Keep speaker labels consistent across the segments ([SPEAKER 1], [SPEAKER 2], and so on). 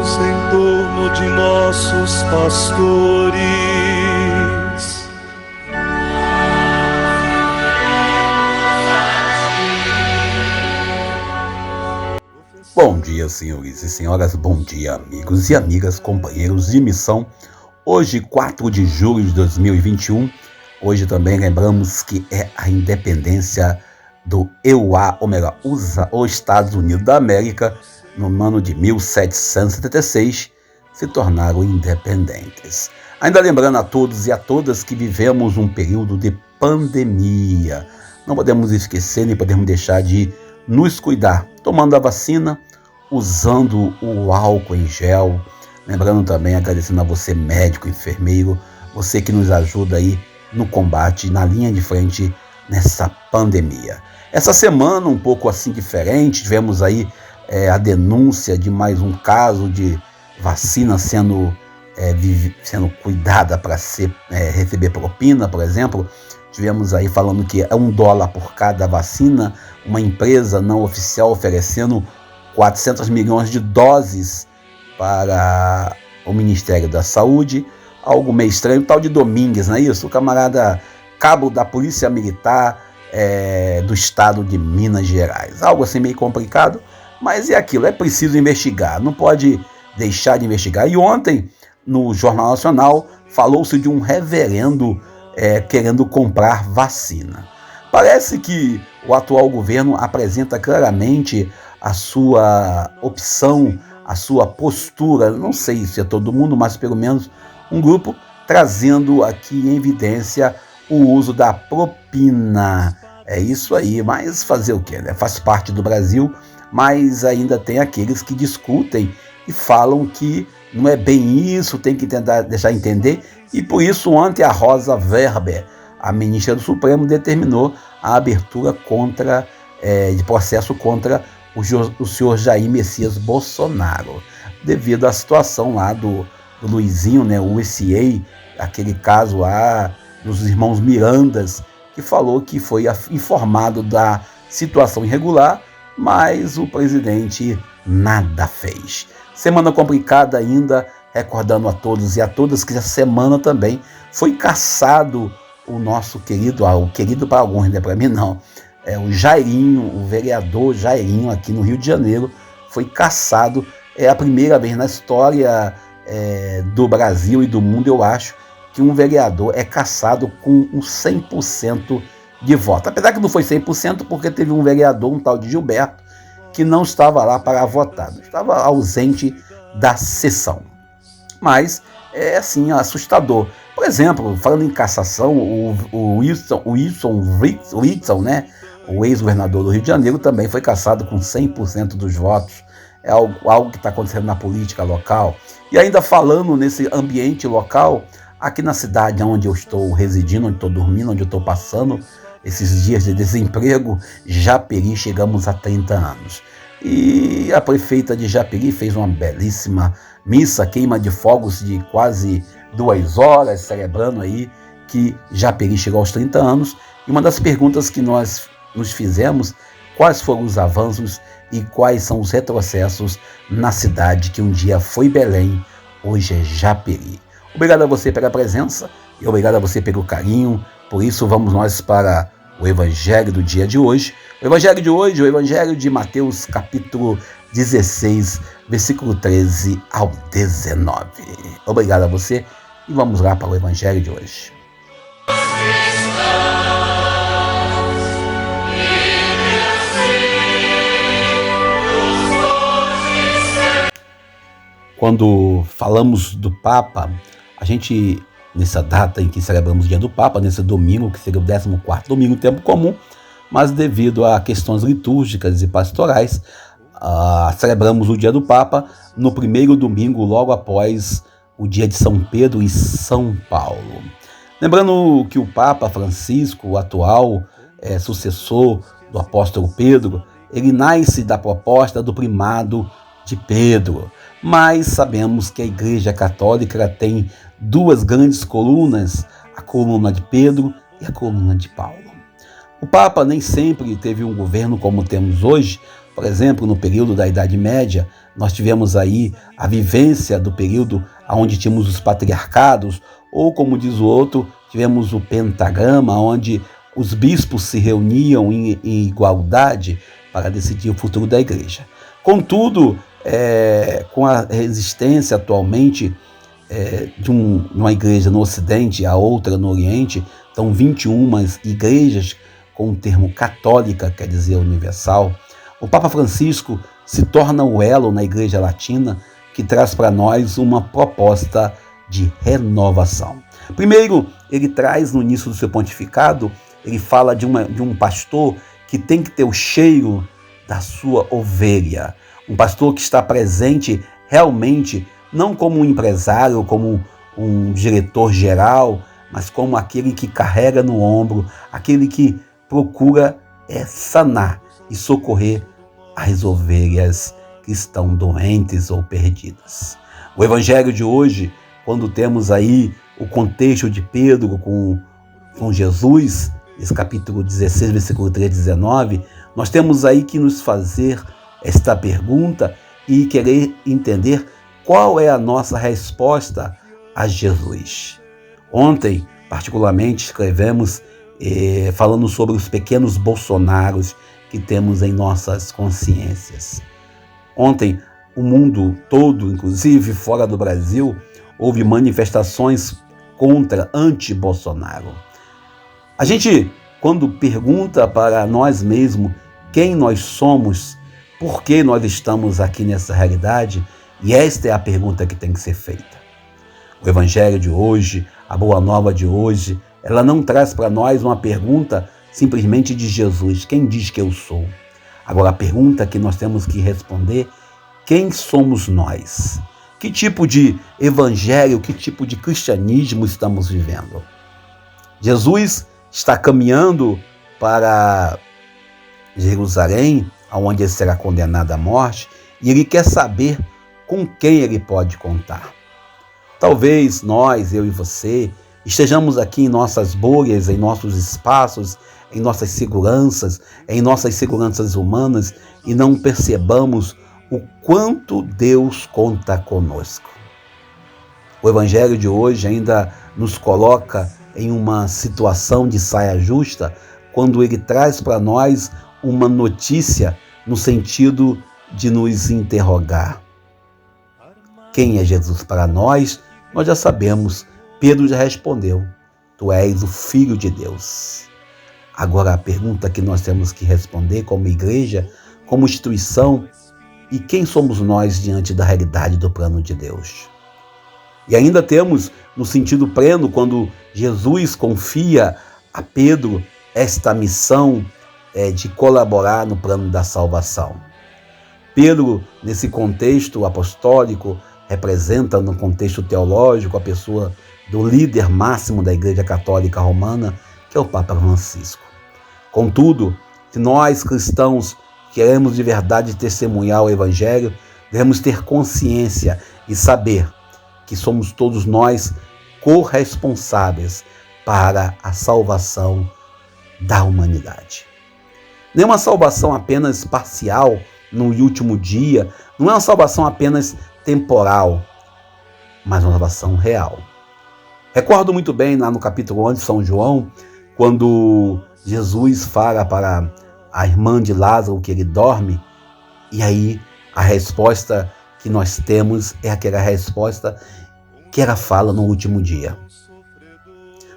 [SPEAKER 1] em torno de nossos pastores.
[SPEAKER 2] Bom dia, senhores e senhoras, bom dia, amigos e amigas, companheiros de missão. Hoje, 4 de julho de 2021, hoje também lembramos que é a independência do EUA, ou melhor, USA, os Estados Unidos da América, no ano de 1776, se tornaram independentes. Ainda lembrando a todos e a todas que vivemos um período de pandemia. Não podemos esquecer nem podemos deixar de nos cuidar, tomando a vacina, usando o álcool em gel. Lembrando também, agradecendo a você, médico, enfermeiro, você que nos ajuda aí no combate, na linha de frente nessa pandemia. Essa semana, um pouco assim diferente, tivemos aí a denúncia de mais um caso de vacina sendo cuidada para receber propina, por exemplo. Tivemos aí falando que é $1 por cada vacina, uma empresa não oficial oferecendo 400 milhões de doses para o Ministério da Saúde, algo meio estranho, tal de Domingues, não é isso? O camarada cabo da Polícia Militar do estado de Minas Gerais, algo assim meio complicado, mas é aquilo, é preciso investigar, não pode deixar de investigar. E ontem, no Jornal Nacional, falou-se de um reverendo querendo comprar vacina. Parece que o atual governo apresenta claramente a sua opção, a sua postura, não sei se é todo mundo, mas pelo menos um grupo, trazendo aqui em evidência o uso da propina. É isso aí, mas fazer o quê, né? Faz parte do Brasil, mas ainda tem aqueles que discutem e falam que não é bem isso, tem que tentar deixar entender, e por isso ontem a Rosa Weber, a ministra do Supremo, determinou a abertura de processo contra o senhor Jair Messias Bolsonaro, devido à situação lá do Luizinho, né, o USA, aquele caso lá dos irmãos Mirandas, que falou que foi informado da situação irregular, mas o presidente nada fez. Semana complicada ainda, recordando a todos e a todas que essa semana também foi cassado o nosso querido, o querido para alguns, né, para mim não, o Jairinho, o vereador Jairinho aqui no Rio de Janeiro, foi cassado. É a primeira vez na história do Brasil e do mundo, eu acho, que um vereador é cassado com um 100% de voto. Apesar que não foi 100%, porque teve um vereador, um tal de Gilberto, que não estava lá para votar, estava ausente da sessão. Mas é assim, assustador. Por exemplo, falando em cassação, o Wilson, né, o ex-governador do Rio de Janeiro, também foi cassado com 100% dos votos. É algo que está acontecendo na política local. E ainda falando nesse ambiente local, aqui na cidade onde eu estou residindo, onde estou dormindo, onde eu estou passando esses dias de desemprego, Japeri, chegamos a 30 anos. E a prefeita de Japeri fez uma belíssima missa, queima de fogos de quase 2 horas, celebrando aí que Japeri chegou aos 30 anos. E uma das perguntas que nós nos fizemos, quais foram os avanços e quais são os retrocessos na cidade que um dia foi Belém, hoje é Japeri. Obrigado a você pela presença e obrigado a você pelo carinho. Por isso vamos nós para o Evangelho do dia de hoje. O Evangelho de hoje, o Evangelho de Mateus, capítulo 16, versículo 13 ao 19. Obrigado a você e vamos lá para o Evangelho de hoje. Quando falamos do Papa, a gente, nessa data em que celebramos o dia do Papa, nesse domingo, que seria o 14º domingo, tempo comum, mas devido a questões litúrgicas e pastorais, celebramos o dia do Papa no primeiro domingo, logo após o dia de São Pedro e São Paulo. Lembrando que o Papa Francisco, o atual sucessor do apóstolo Pedro, ele nasce da proposta do primado de Pedro, mas sabemos que a Igreja Católica tem 2 grandes colunas, a coluna de Pedro e a coluna de Paulo. O Papa nem sempre teve um governo como temos hoje. Por exemplo, no período da Idade Média, nós tivemos aí a vivência do período onde tínhamos os patriarcados, ou como diz o outro, tivemos o pentagrama, onde os bispos se reuniam em igualdade para decidir o futuro da igreja. Contudo, com a resistência atualmente de uma igreja no Ocidente a outra no Oriente, então 21 igrejas com o termo católica, quer dizer universal, o Papa Francisco se torna o elo na igreja latina que traz para nós uma proposta de renovação. Primeiro, ele traz no início do seu pontificado, ele fala de um pastor que tem que ter o cheiro da sua ovelha, um pastor que está presente realmente, não como um empresário, como um diretor geral, mas como aquele que carrega no ombro, aquele que procura sanar e socorrer as ovelhas que estão doentes ou perdidas. O evangelho de hoje, quando temos aí o contexto de Pedro com Jesus, esse capítulo 16, versículo 3 a 19, nós temos aí que nos fazer esta pergunta e querer entender qual é a nossa resposta a Jesus. Ontem, particularmente, escrevemos falando sobre os pequenos Bolsonaros que temos em nossas consciências. Ontem, o mundo todo, inclusive fora do Brasil, houve manifestações anti-Bolsonaro. A gente, quando pergunta para nós mesmos quem nós somos, por que nós estamos aqui nessa realidade, e esta é a pergunta que tem que ser feita. O Evangelho de hoje, a Boa Nova de hoje, ela não traz para nós uma pergunta simplesmente de Jesus, quem diz que eu sou? Agora, a pergunta que nós temos que responder, quem somos nós? Que tipo de evangelho, que tipo de cristianismo estamos vivendo? Jesus está caminhando para Jerusalém, onde ele será condenado à morte, e ele quer saber com quem ele pode contar. Talvez nós, eu e você, estejamos aqui em nossas bolhas, em nossos espaços, em nossas seguranças humanas e não percebamos o quanto Deus conta conosco. O Evangelho de hoje ainda nos coloca em uma situação de saia justa quando ele traz para nós uma notícia no sentido de nos interrogar. Quem é Jesus para nós? Nós já sabemos. Pedro já respondeu: Tu és o Filho de Deus. Agora a pergunta que nós temos que responder como igreja, como instituição, e quem somos nós diante da realidade do plano de Deus? E ainda temos no sentido pleno quando Jesus confia a Pedro esta missão de colaborar no plano da salvação. Pedro, nesse contexto apostólico, representa no contexto teológico a pessoa do líder máximo da Igreja Católica Romana, que é o Papa Francisco. Contudo, se nós cristãos queremos de verdade testemunhar o Evangelho, devemos ter consciência e saber que somos todos nós corresponsáveis para a salvação da humanidade. Não é uma salvação apenas parcial no último dia, não é uma salvação apenas temporal, mas uma salvação real. Recordo muito bem lá no capítulo 11 de São João, quando Jesus fala para a irmã de Lázaro que ele dorme, e aí a resposta que nós temos é aquela resposta que ela fala no último dia.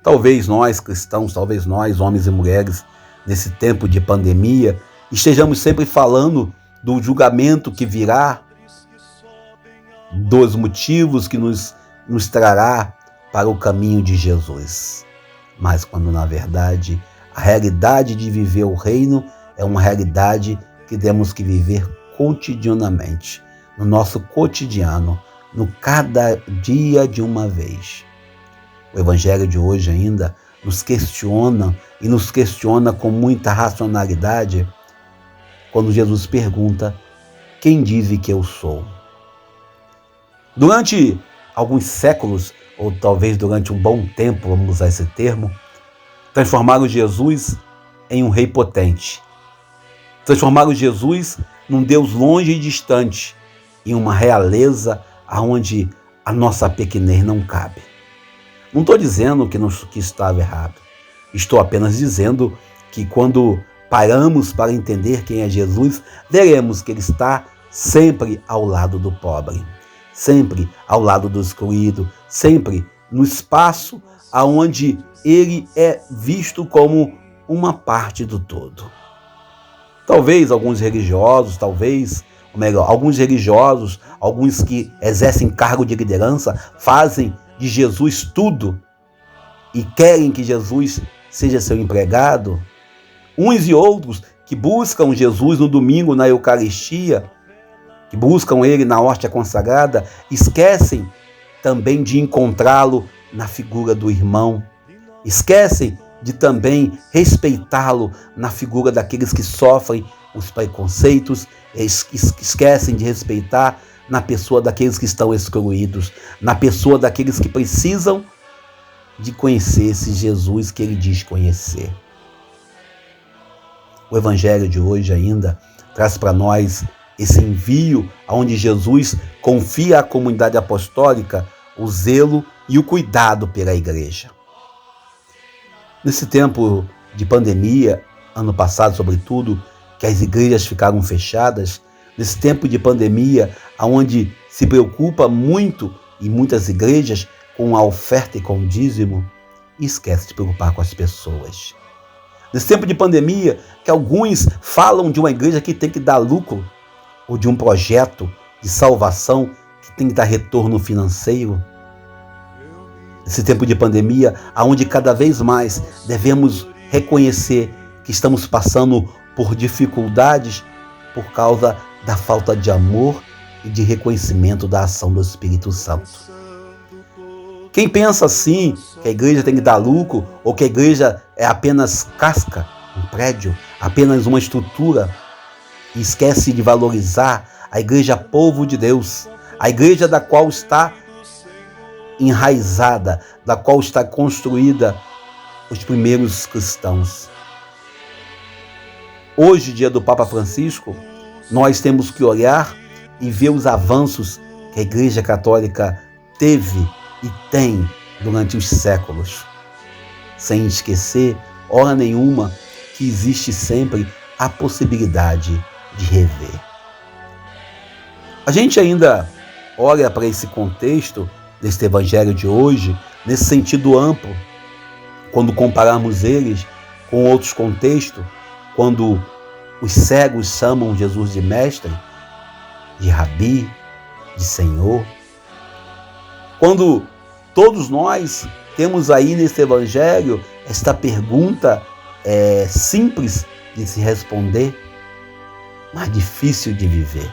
[SPEAKER 2] Talvez nós cristãos, talvez nós homens e mulheres, nesse tempo de pandemia, estejamos sempre falando do julgamento que virá, dos motivos que nos trará para o caminho de Jesus. Mas quando na verdade a realidade de viver o reino é uma realidade que temos que viver cotidianamente, no nosso cotidiano, no cada dia de uma vez. O Evangelho de hoje ainda nos questiona e nos questiona com muita racionalidade quando Jesus pergunta: quem diz que eu sou? Durante alguns séculos, ou talvez durante um bom tempo, vamos usar esse termo, transformaram Jesus em um rei potente. Transformaram Jesus num Deus longe e distante, em uma realeza aonde a nossa pequenez não cabe. Não estou dizendo que estava errado. Estou apenas dizendo que quando paramos para entender quem é Jesus, veremos que Ele está sempre ao lado do pobre, sempre ao lado do excluído, sempre no espaço aonde Ele é visto como uma parte do todo. Talvez alguns religiosos, alguns que exercem cargo de liderança, fazem de Jesus tudo e querem que Jesus seja seu empregado. Uns e outros que buscam Jesus no domingo na Eucaristia, que buscam Ele na hóstia consagrada, esquecem também de encontrá-lo na figura do irmão, esquecem de também respeitá-lo na figura daqueles que sofrem os preconceitos, esquecem de respeitar na pessoa daqueles que estão excluídos, na pessoa daqueles que precisam de conhecer esse Jesus que Ele diz conhecer. O Evangelho de hoje ainda traz para nós esse envio onde Jesus confia à comunidade apostólica o zelo e o cuidado pela igreja. Nesse tempo de pandemia, ano passado sobretudo, que as igrejas ficaram fechadas, nesse tempo de pandemia, onde se preocupa muito em muitas igrejas com a oferta e com o dízimo, e esquece de preocupar com as pessoas. Nesse tempo de pandemia, que alguns falam de uma igreja que tem que dar lucro, ou de um projeto de salvação que tem que dar retorno financeiro. Nesse tempo de pandemia, onde cada vez mais devemos reconhecer que estamos passando por dificuldades por causa da falta de amor e de reconhecimento da ação do Espírito Santo. Quem pensa assim, que a igreja tem que dar lucro, ou que a igreja é apenas casca, um prédio, apenas uma estrutura, e esquece de valorizar a igreja povo de Deus, a igreja da qual está enraizada, da qual está construída os primeiros cristãos. Hoje, dia do Papa Francisco, nós temos que olhar e ver os avanços que a Igreja Católica teve e tem durante os séculos, sem esquecer, hora nenhuma, que existe sempre a possibilidade de rever. A gente ainda olha para esse contexto deste Evangelho de hoje, nesse sentido amplo, quando compararmos eles com outros contextos, quando os cegos chamam Jesus de mestre, de rabi, de senhor, quando todos nós temos aí nesse Evangelho esta pergunta simples de se responder, mas difícil de viver.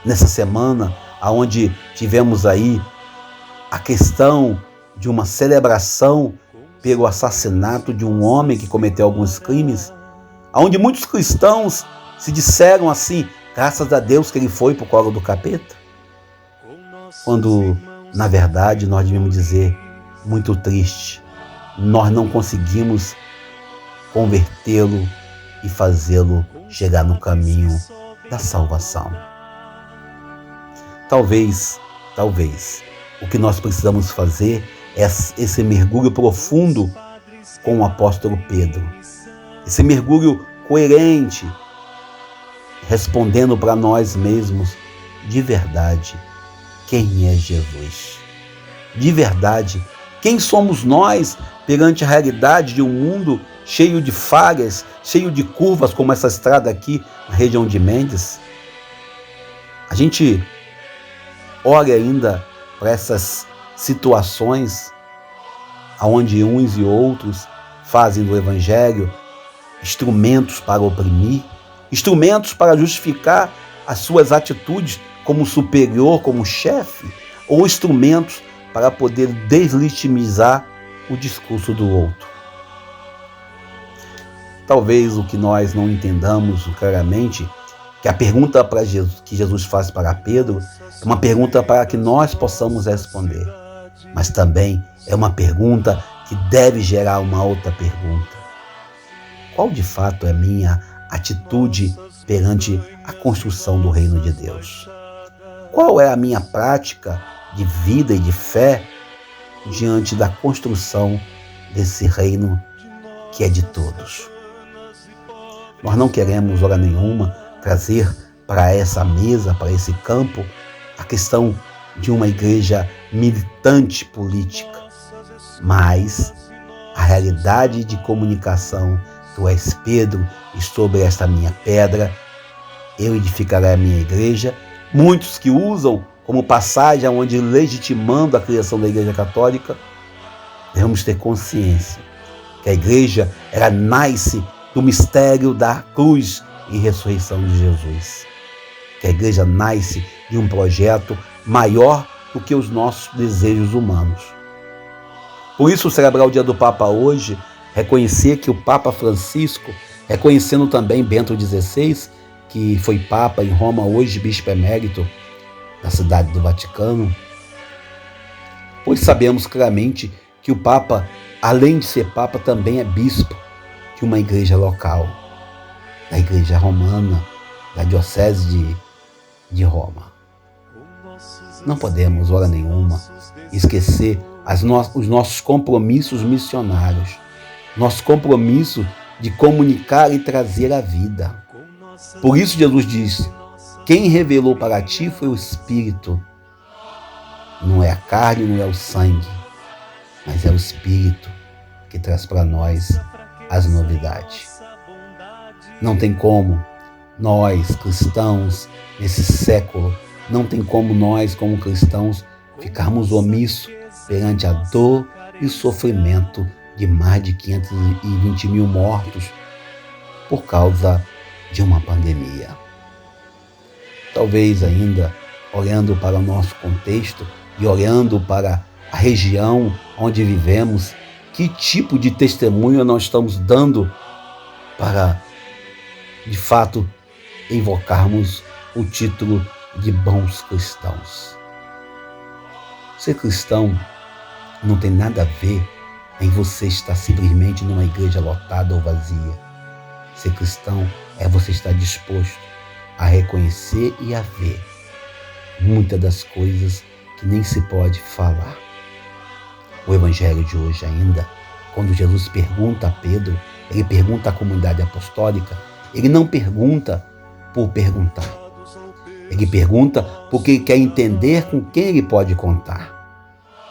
[SPEAKER 2] Nessa semana, onde tivemos aí a questão de uma celebração pelo assassinato de um homem que cometeu alguns crimes, onde muitos cristãos se disseram assim, graças a Deus que ele foi para o colo do capeta, quando na verdade nós devíamos dizer, muito triste, nós não conseguimos convertê-lo e fazê-lo chegar no caminho da salvação. Talvez, o que nós precisamos fazer é esse mergulho profundo com o apóstolo Pedro. Esse mergulho coerente, respondendo para nós mesmos, de verdade, quem é Jesus? De verdade, quem somos nós perante a realidade de um mundo cheio de falhas, cheio de curvas, como essa estrada aqui na região de Mendes? A gente olha ainda para essas situações onde uns e outros fazem do Evangelho instrumentos para oprimir, instrumentos para justificar as suas atitudes como superior, como chefe, ou instrumentos para poder deslegitimizar o discurso do outro. Talvez o que nós não entendamos claramente, que a pergunta que Jesus faz para Pedro é uma pergunta para que nós possamos responder, mas também é uma pergunta que deve gerar uma outra pergunta. Qual de fato é a minha atitude perante a construção do reino de Deus? Qual é a minha prática de vida e de fé diante da construção desse reino que é de todos? Nós não queremos, hora nenhuma, trazer para essa mesa, para esse campo, a questão de uma igreja militante política, mas a realidade de comunicação: tu és Pedro, e sobre esta minha pedra eu edificarei a minha igreja. Muitos que usam como passagem onde legitimando a criação da Igreja Católica, devemos ter consciência que a igreja ela nasce do mistério da cruz e ressurreição de Jesus. Que a igreja nasce de um projeto maior do que os nossos desejos humanos. Por isso, celebrar o dia do Papa hoje, reconhecer que o Papa Francisco, reconhecendo também Bento XVI, que foi Papa em Roma, hoje Bispo Emérito da cidade do Vaticano, pois sabemos claramente que o Papa, além de ser Papa, também é Bispo de uma igreja local, da Igreja Romana, da Diocese de Roma. Não podemos, hora nenhuma, esquecer os nossos compromissos missionários, nosso compromisso de comunicar e trazer a vida. Por isso Jesus diz: quem revelou para ti foi o Espírito. Não é a carne, não é o sangue, mas é o Espírito que traz para nós as novidades. Não tem como nós, cristãos, nesse século, não tem como nós, como cristãos, ficarmos omissos perante a dor e o sofrimento de mais de 520 mil mortos por causa de uma pandemia. Talvez ainda, olhando para o nosso contexto e olhando para a região onde vivemos, que tipo de testemunho nós estamos dando para, de fato, invocarmos o título de bons cristãos? Ser cristão não tem nada a ver em você estar simplesmente numa igreja lotada ou vazia. Ser cristão é você estar disposto a reconhecer e a ver muitas das coisas que nem se pode falar. O evangelho de hoje ainda, quando Jesus pergunta a Pedro, ele pergunta à comunidade apostólica, ele não pergunta por perguntar. Ele pergunta porque ele quer entender com quem ele pode contar.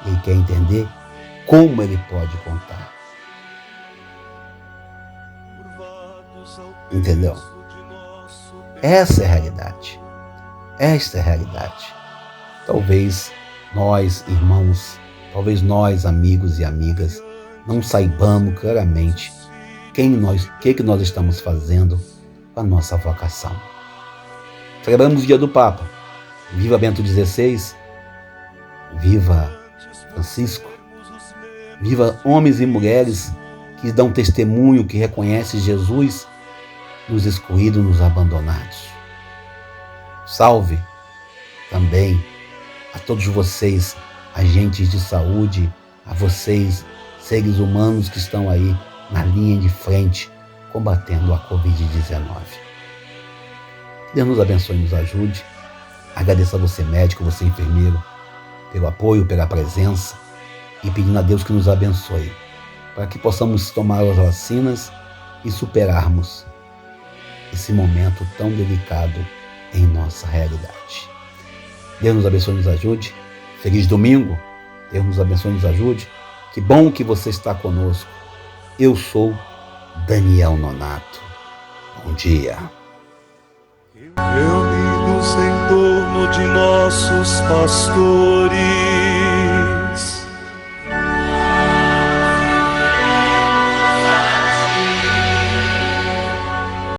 [SPEAKER 2] Ele quer entender como ele pode contar. Entendeu? Essa é a realidade. Esta é a realidade. Talvez nós, irmãos, talvez nós, amigos e amigas, não saibamos claramente o que nós estamos fazendo com a nossa vocação. Celebramos o dia do Papa. Viva Bento XVI, viva Francisco, viva homens e mulheres que dão testemunho, que reconhecem Jesus nos excluídos, nos abandonados. Salve também a todos vocês, agentes de saúde, a vocês, seres humanos que estão aí na linha de frente, combatendo a Covid-19. Deus nos abençoe e nos ajude. Agradeço a você, médico, você, enfermeiro, pelo apoio, pela presença, e pedindo a Deus que nos abençoe, para que possamos tomar as vacinas e superarmos esse momento tão delicado em nossa realidade. Deus nos abençoe e nos ajude. Feliz domingo. Deus nos abençoe e nos ajude. Que bom que você está conosco. Eu sou Daniel Nonato. Bom dia.
[SPEAKER 1] Reunidos em torno de nossos pastores,